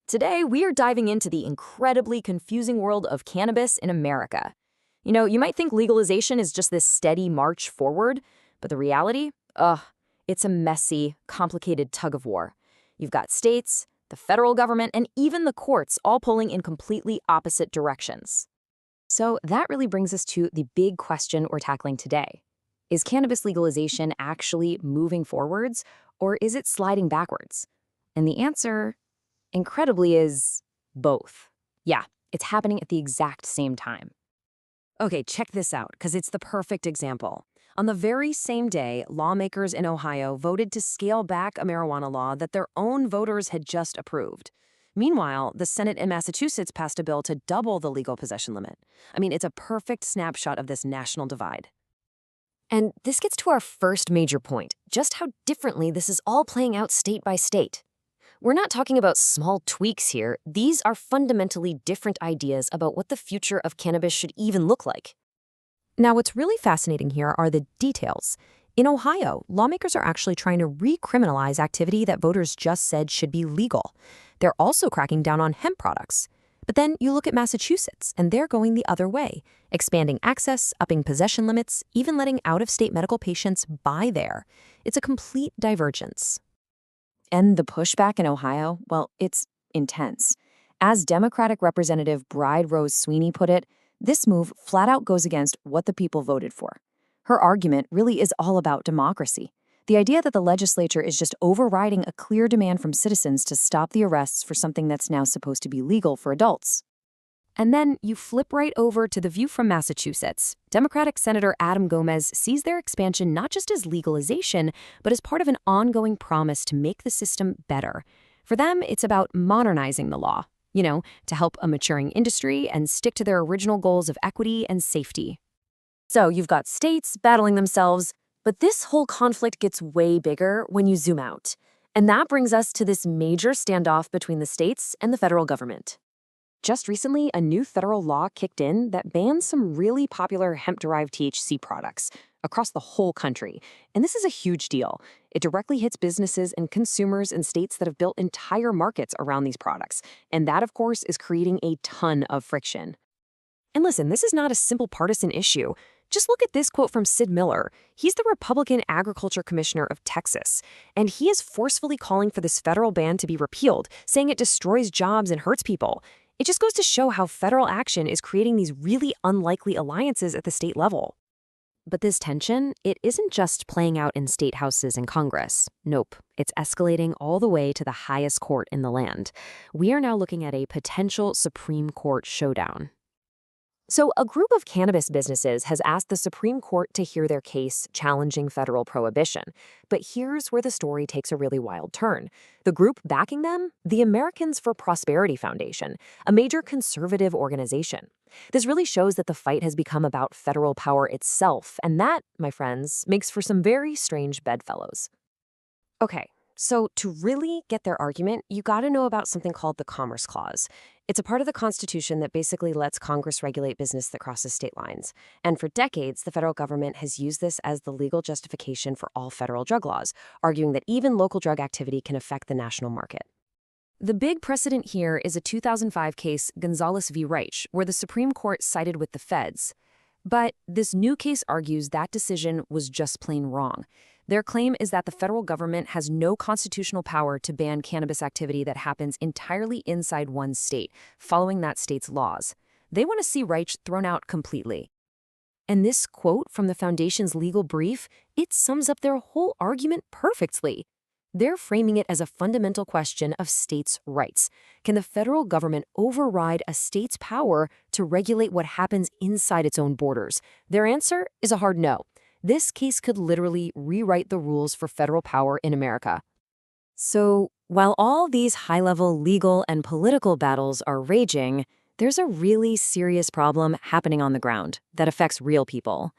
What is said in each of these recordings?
Today, we are diving into the incredibly confusing world of cannabis in America. You might think legalization is just this steady march forward, but the reality? It's a messy, complicated tug of war. You've got states, the federal government, and even the courts all pulling in completely opposite directions. So that really brings us to the big question we're tackling today. Is cannabis legalization actually moving forwards, or is it sliding backwards? And the answer, incredibly, is both. Yeah, it's happening at the exact same time. Okay, check this out, because it's the perfect example. On the very same day, lawmakers in Ohio voted to scale back a marijuana law that their own voters had just approved. Meanwhile, the Senate in Massachusetts passed a bill to double the legal possession limit. I mean, it's a perfect snapshot of this national divide. And this gets to our first major point, just how differently this is all playing out state by state. We're not talking about small tweaks here. These are fundamentally different ideas about what the future of cannabis should even look like. Now, what's really fascinating here are the details. In Ohio, lawmakers are actually trying to recriminalize activity that voters just said should be legal. They're also cracking down on hemp products. But then you look at Massachusetts, and they're going the other way, expanding access, upping possession limits, even letting out-of-state medical patients buy there. It's a complete divergence. And the pushback in Ohio, well, it's intense. As Democratic Representative Bride Rose Sweeney put it, this move flat out goes against what the people voted for. Her argument really is all about democracy. The idea that the legislature is just overriding a clear demand from citizens to stop the arrests for something that's now supposed to be legal for adults. And then you flip right over to the view from Massachusetts. Democratic Senator Adam Gomez sees their expansion not just as legalization, but as part of an ongoing promise to make the system better. For them, it's about modernizing the law, to help a maturing industry and stick to their original goals of equity and safety. So you've got states battling themselves, but this whole conflict gets way bigger when you zoom out. And that brings us to this major standoff between the states and the federal government. Just recently, a new federal law kicked in that bans some really popular hemp-derived THC products across the whole country. And this is a huge deal. It directly hits businesses and consumers in states that have built entire markets around these products. And that, of course, is creating a ton of friction. And listen, this is not a simple partisan issue. Just look at this quote from Sid Miller. He's the Republican Agriculture Commissioner of Texas, and he is forcefully calling for this federal ban to be repealed, saying it destroys jobs and hurts people. It just goes to show how federal action is creating these really unlikely alliances at the state level. But this tension, it isn't just playing out in state houses and Congress. Nope, it's escalating all the way to the highest court in the land. We are now looking at a potential Supreme Court showdown. So a group of cannabis businesses has asked the Supreme Court to hear their case challenging federal prohibition. But here's where the story takes a really wild turn. The group backing them? The Americans for Prosperity Foundation, a major conservative organization. This really shows that the fight has become about federal power itself, and that, my friends, makes for some very strange bedfellows. Okay, so to really get their argument, you got to know about something called the Commerce Clause. It's a part of the Constitution that basically lets Congress regulate business that crosses state lines. And for decades, the federal government has used this as the legal justification for all federal drug laws, arguing that even local drug activity can affect the national market. The big precedent here is a 2005 case, Gonzalez v. Reich, where the Supreme Court sided with the feds. But this new case argues that decision was just plain wrong. Their claim is that the federal government has no constitutional power to ban cannabis activity that happens entirely inside one state, following that state's laws. They want to see Reich thrown out completely. And this quote from the Foundation's legal brief, it sums up their whole argument perfectly. They're framing it as a fundamental question of states' rights. Can the federal government override a state's power to regulate what happens inside its own borders? Their answer is a hard no. This case could literally rewrite the rules for federal power in America. So, while all these high-level legal and political battles are raging, there's a really serious problem happening on the ground that affects real people.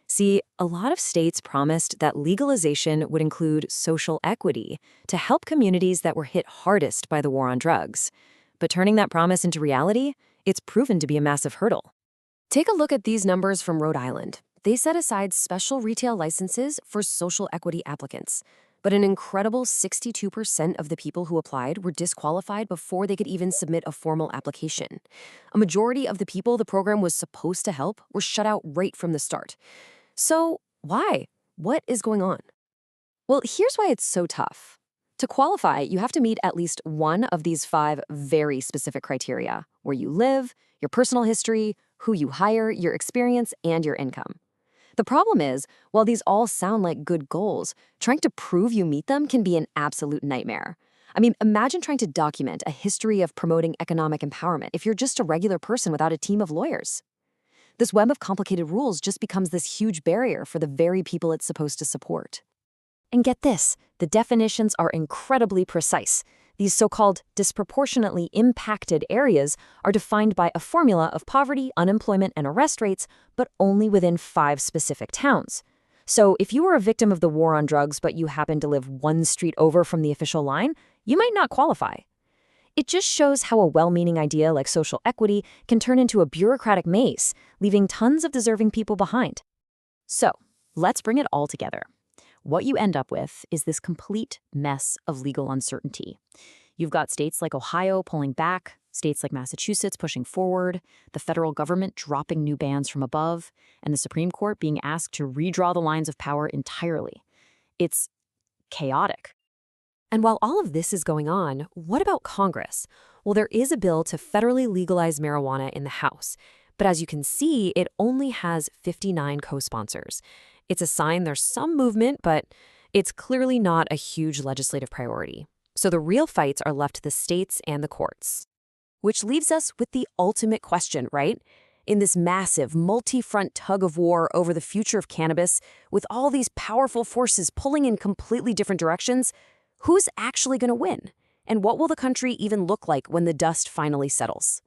See, a lot of states promised that legalization would include social equity to help communities that were hit hardest by the war on drugs. But turning that promise into reality, it's proven to be a massive hurdle. Take a look at these numbers from Rhode Island. They set aside special retail licenses for social equity applicants. But an incredible 62% of the people who applied were disqualified before they could even submit a formal application. A majority of the people the program was supposed to help were shut out right from the start. So, why? What is going on? Well, here's why it's so tough. To qualify, you have to meet at least one of these 5 very specific criteria: where you live, your personal history, who you hire, your experience, and your income. The problem is, while these all sound like good goals, trying to prove you meet them can be an absolute nightmare. I mean, imagine trying to document a history of promoting economic empowerment if you're just a regular person without a team of lawyers. This web of complicated rules just becomes this huge barrier for the very people it's supposed to support. And get this, the definitions are incredibly precise. These so-called disproportionately impacted areas are defined by a formula of poverty, unemployment, and arrest rates, but only within 5 specific towns. So if you were a victim of the war on drugs but you happen to live 1 street over from the official line, you might not qualify. It just shows how a well-meaning idea like social equity can turn into a bureaucratic maze, leaving tons of deserving people behind. So let's bring it all together. What you end up with is this complete mess of legal uncertainty. You've got states like Ohio pulling back, states like Massachusetts pushing forward, the federal government dropping new bans from above, and the Supreme Court being asked to redraw the lines of power entirely. It's chaotic. And while all of this is going on, what about Congress? Well, there is a bill to federally legalize marijuana in the House. But as you can see, it only has 59 co-sponsors. It's a sign there's some movement, but it's clearly not a huge legislative priority. So the real fights are left to the states and the courts. Which leaves us with the ultimate question, right? In this massive, multi-front tug of war over the future of cannabis, with all these powerful forces pulling in completely different directions, who's actually going to win? And what will the country even look like when the dust finally settles?